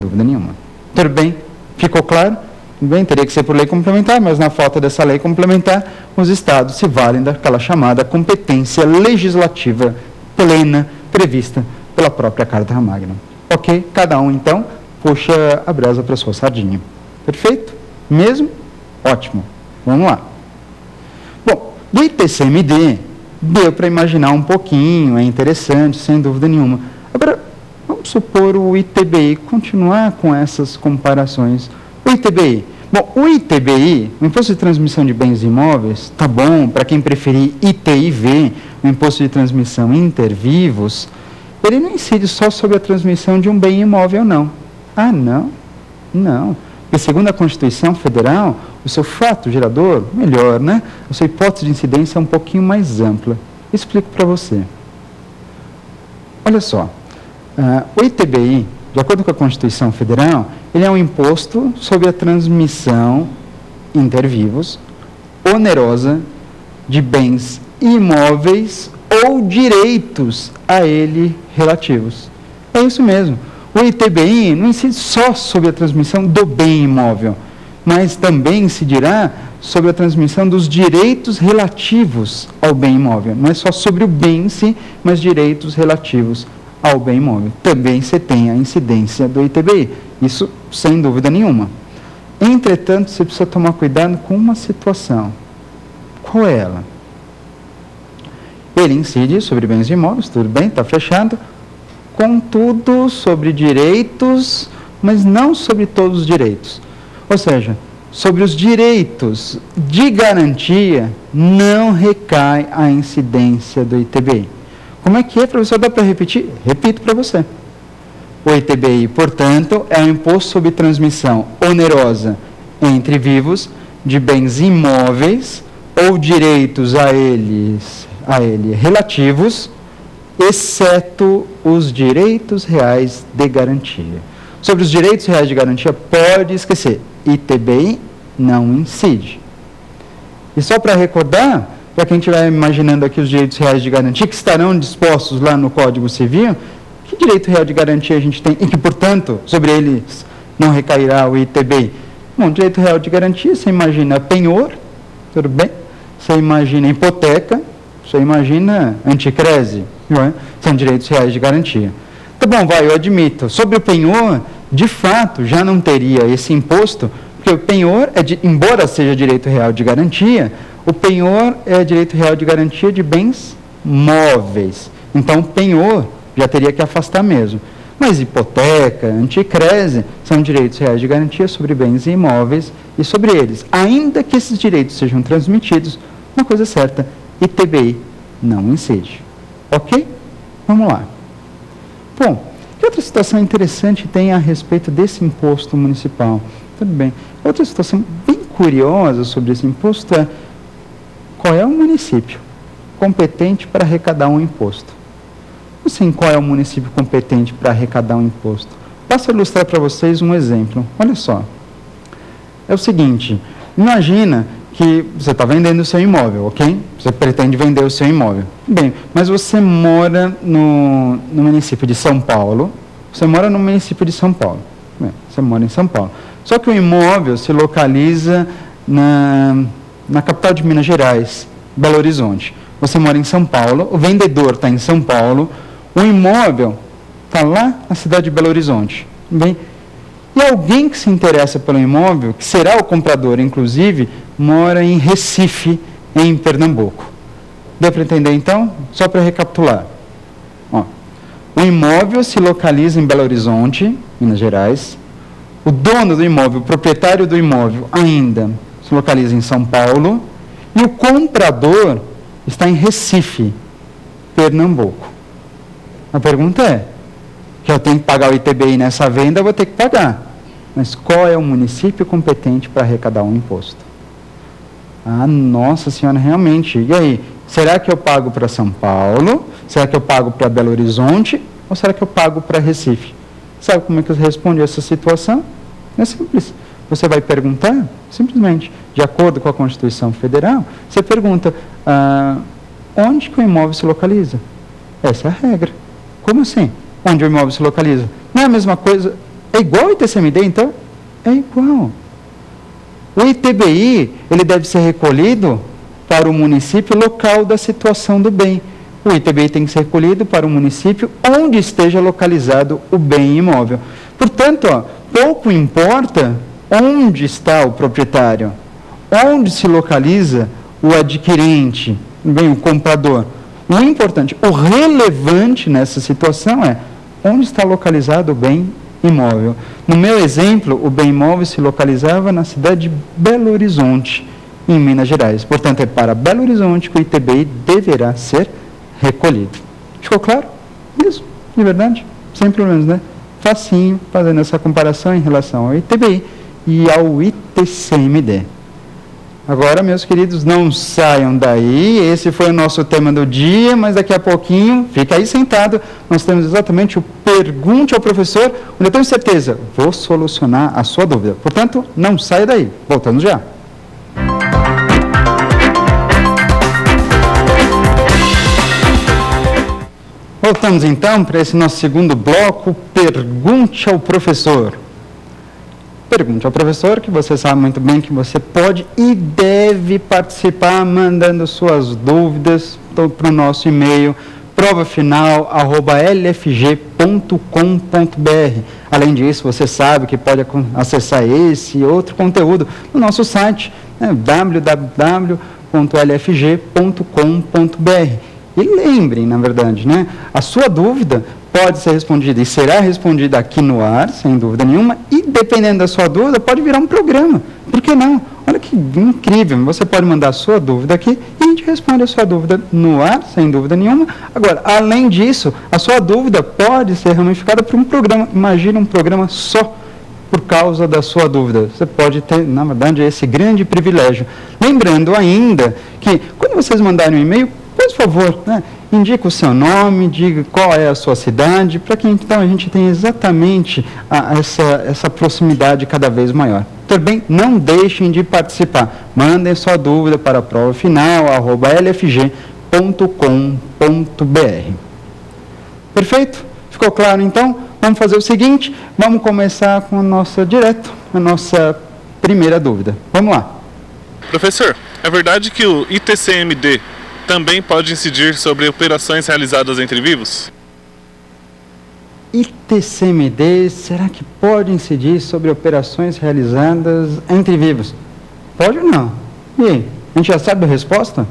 dúvida nenhuma. Tudo bem? Ficou claro? Bem, teria que ser por lei complementar, mas na falta dessa lei complementar, os estados se valem daquela chamada competência legislativa plena prevista pela própria Carta Magna. Ok? Cada um, então, puxa a brasa para a sua sardinha. Perfeito? Mesmo? Ótimo. Vamos lá. Bom, do ITCMD, deu para imaginar um pouquinho, é interessante, sem dúvida nenhuma. Agora, vamos supor o ITBI, continuar com essas comparações. O ITBI. Bom, o ITBI, o Imposto de Transmissão de Bens Imóveis, tá bom, para quem preferir ITIV, o Imposto de Transmissão Intervivos, ele não incide só sobre a transmissão de um bem imóvel, não. Ah, não? Não. Porque, segundo a Constituição Federal, o seu fato gerador, melhor, né? A sua hipótese de incidência é um pouquinho mais ampla. Explico para você. Olha só, o ITBI, de acordo com a Constituição Federal, ele é um imposto sobre a transmissão intervivos onerosa de bens imóveis ou direitos a ele relativos. É isso mesmo. O ITBI não incide só sobre a transmissão do bem imóvel, mas também incidirá sobre a transmissão dos direitos relativos ao bem imóvel. Não é só sobre o bem em si, mas direitos relativos ao bem imóvel. Também você tem a incidência do ITBI. Isso sem dúvida nenhuma. Entretanto, você precisa tomar cuidado com uma situação. Qual é ela? Ele incide sobre bens imóveis, tudo bem, está fechado. Contudo, sobre direitos, mas não sobre todos os direitos. Ou seja, sobre os direitos de garantia, não recai a incidência do ITBI. Como é que é, professor? Dá para repetir? Repito para você. O ITBI, portanto, é um imposto sobre transmissão onerosa entre vivos de bens imóveis ou direitos a ele relativos, exceto os direitos reais de garantia. Sobre os direitos reais de garantia, pode esquecer, ITBI não incide. E só para recordar, para quem estiver imaginando aqui os direitos reais de garantia, que estarão dispostos lá no Código Civil, que direito real de garantia a gente tem e que, portanto, sobre eles não recairá o ITBI? Bom, direito real de garantia, você imagina penhor, tudo bem? Você imagina hipoteca, você imagina anticrese, não é? São direitos reais de garantia. Tá bom, eu admito. Sobre o penhor, de fato, já não teria esse imposto, porque o penhor, embora seja direito real de garantia, o penhor é direito real de garantia de bens móveis. Então, o penhor já teria que afastar mesmo. Mas hipoteca, anticrese, são direitos reais de garantia sobre bens imóveis e sobre eles. Ainda que esses direitos sejam transmitidos, uma coisa é certa, ITBI não incide. Ok? Vamos lá. Bom, que outra situação interessante tem a respeito desse imposto municipal? Tudo bem. Outra situação bem curiosa sobre esse imposto é qual é o município competente para arrecadar um imposto. Assim, qual é o município competente para arrecadar um imposto? Posso ilustrar para vocês um exemplo. Olha só. É o seguinte, imagina que você está vendendo o seu imóvel, ok? Você pretende vender o seu imóvel. Bem, mas você mora no município de São Paulo. Você mora no município de São Paulo. Bem, você mora em São Paulo. Só que o imóvel se localiza na capital de Minas Gerais, Belo Horizonte. Você mora em São Paulo, o vendedor está em São Paulo, o imóvel está lá na cidade de Belo Horizonte. Bem, e alguém que se interessa pelo imóvel, que será o comprador, inclusive, mora em Recife, em Pernambuco. Deu para entender, então? Só para recapitular. Ó, o imóvel se localiza em Belo Horizonte, Minas Gerais. O dono do imóvel, o proprietário do imóvel, ainda se localiza em São Paulo. E o comprador está em Recife, Pernambuco. A pergunta é, que eu tenho que pagar o ITBI nessa venda, eu vou ter que pagar. Mas qual é o município competente para arrecadar um imposto? Ah, nossa senhora, realmente. E aí, será que eu pago para São Paulo? Será que eu pago para Belo Horizonte? Ou será que eu pago para Recife? Sabe como é que eu respondo a essa situação? É simples. Você vai perguntar, simplesmente, de acordo com a Constituição Federal, você pergunta, onde que o imóvel se localiza? Essa é a regra. Como assim? Onde o imóvel se localiza? Não é a mesma coisa, É igual ao ITCMD, então? É igual. O ITBI, ele deve ser recolhido para o município local da situação do bem. O ITBI tem que ser recolhido para o município onde esteja localizado o bem imóvel. Portanto, pouco importa onde está o proprietário, onde se localiza o adquirente, bem, o comprador. O importante, o relevante nessa situação é onde está localizado o bem imóvel. No meu exemplo, o bem imóvel se localizava na cidade de Belo Horizonte, em Minas Gerais. Portanto, é para Belo Horizonte que o ITBI deverá ser recolhido. Ficou claro? Isso, de verdade, sem problemas, né? Facinho, fazendo essa comparação em relação ao ITBI e ao ITCMD. Agora, meus queridos, não saiam daí, esse foi o nosso tema do dia, mas daqui a pouquinho, fica aí sentado, nós temos exatamente o Pergunte ao Professor, onde eu tenho certeza, vou solucionar a sua dúvida. Portanto, não saia daí, voltamos já. Voltamos então para esse nosso segundo bloco, Pergunte ao Professor. Pergunte ao professor, que você sabe muito bem que você pode e deve participar mandando suas dúvidas para o nosso e-mail provafinal@lfg.com.br. Além disso, você sabe que pode acessar esse e outro conteúdo no nosso site, né, www.lfg.com.br. E lembrem, na verdade, né, a sua dúvida pode ser respondida e será respondida aqui no ar, sem dúvida nenhuma, e dependendo da sua dúvida, pode virar um programa. Por que não? Olha que incrível, você pode mandar a sua dúvida aqui e a gente responde a sua dúvida no ar, sem dúvida nenhuma. Agora, além disso, a sua dúvida pode ser ramificada por um programa. Imagine um programa só por causa da sua dúvida. Você pode ter, na verdade, esse grande privilégio. Lembrando ainda que, quando vocês mandarem um e-mail, por favor, né, indique o seu nome, diga qual é a sua cidade, para que então a gente tenha exatamente essa proximidade cada vez maior. Também não deixem de participar. Mandem sua dúvida para provafinal@lfg.com.br. Perfeito? Ficou claro então? Vamos fazer o seguinte, vamos começar com a nossa primeira dúvida. Vamos lá. Professor, é verdade que o ITCMD também pode incidir sobre operações realizadas entre vivos? ITCMD, será que pode incidir sobre operações realizadas entre vivos? Pode ou não? E aí, a gente já sabe a resposta?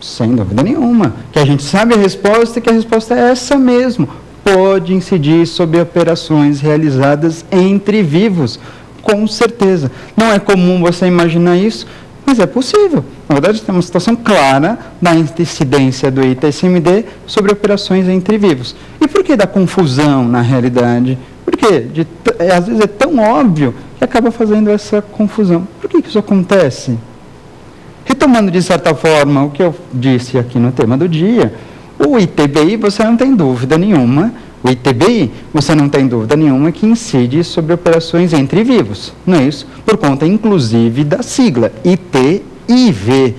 Sem dúvida nenhuma. Que a gente sabe a resposta e que a resposta é essa mesmo. Pode incidir sobre operações realizadas entre vivos, com certeza. Não é comum você imaginar isso, mas é possível. Na verdade, tem uma situação clara da incidência do ITCMD sobre operações entre vivos. E por que da confusão, na realidade? Porque às vezes é tão óbvio que acaba fazendo essa confusão. Por que isso acontece? Retomando, de certa forma, o que eu disse aqui no tema do dia, o ITBI, você não tem dúvida nenhuma, o ITBI, você não tem dúvida nenhuma que incide sobre operações entre vivos, não é isso? Por conta, inclusive, da sigla ITIV,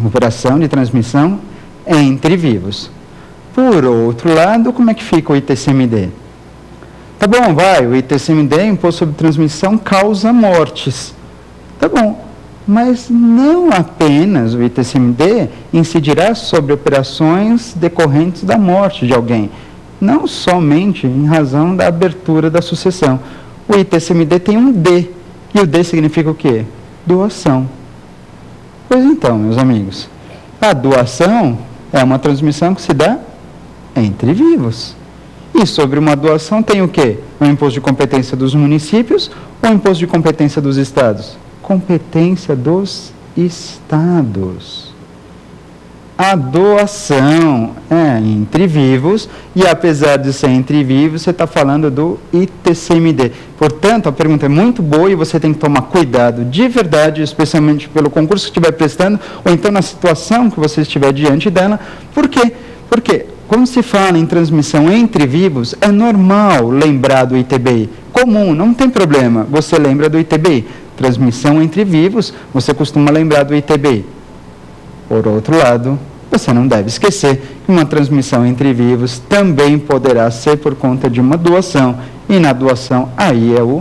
operação de transmissão entre vivos. Por outro lado, como é que fica o ITCMD? Tá bom, o ITCMD, Imposto sobre Transmissão, causa mortes. Tá bom, mas não apenas o ITCMD incidirá sobre operações decorrentes da morte de alguém, não somente em razão da abertura da sucessão. O ITCMD tem um D, e o D significa o quê? Doação. Pois então, meus amigos, a doação é uma transmissão que se dá entre vivos. E sobre uma doação tem o quê? O imposto de competência dos municípios ou o imposto de competência dos estados? Competência dos estados. A doação é entre vivos, e apesar de ser entre vivos, você está falando do ITCMD. Portanto, a pergunta é muito boa e você tem que tomar cuidado de verdade, especialmente pelo concurso que estiver prestando, ou então na situação que você estiver diante dela. Por quê? Porque quando se fala em transmissão entre vivos, é normal lembrar do ITBI. Comum, não tem problema, você lembra do ITBI. Transmissão entre vivos, você costuma lembrar do ITBI. Por outro lado, você não deve esquecer que uma transmissão entre vivos também poderá ser por conta de uma doação, e E na doação, aí é o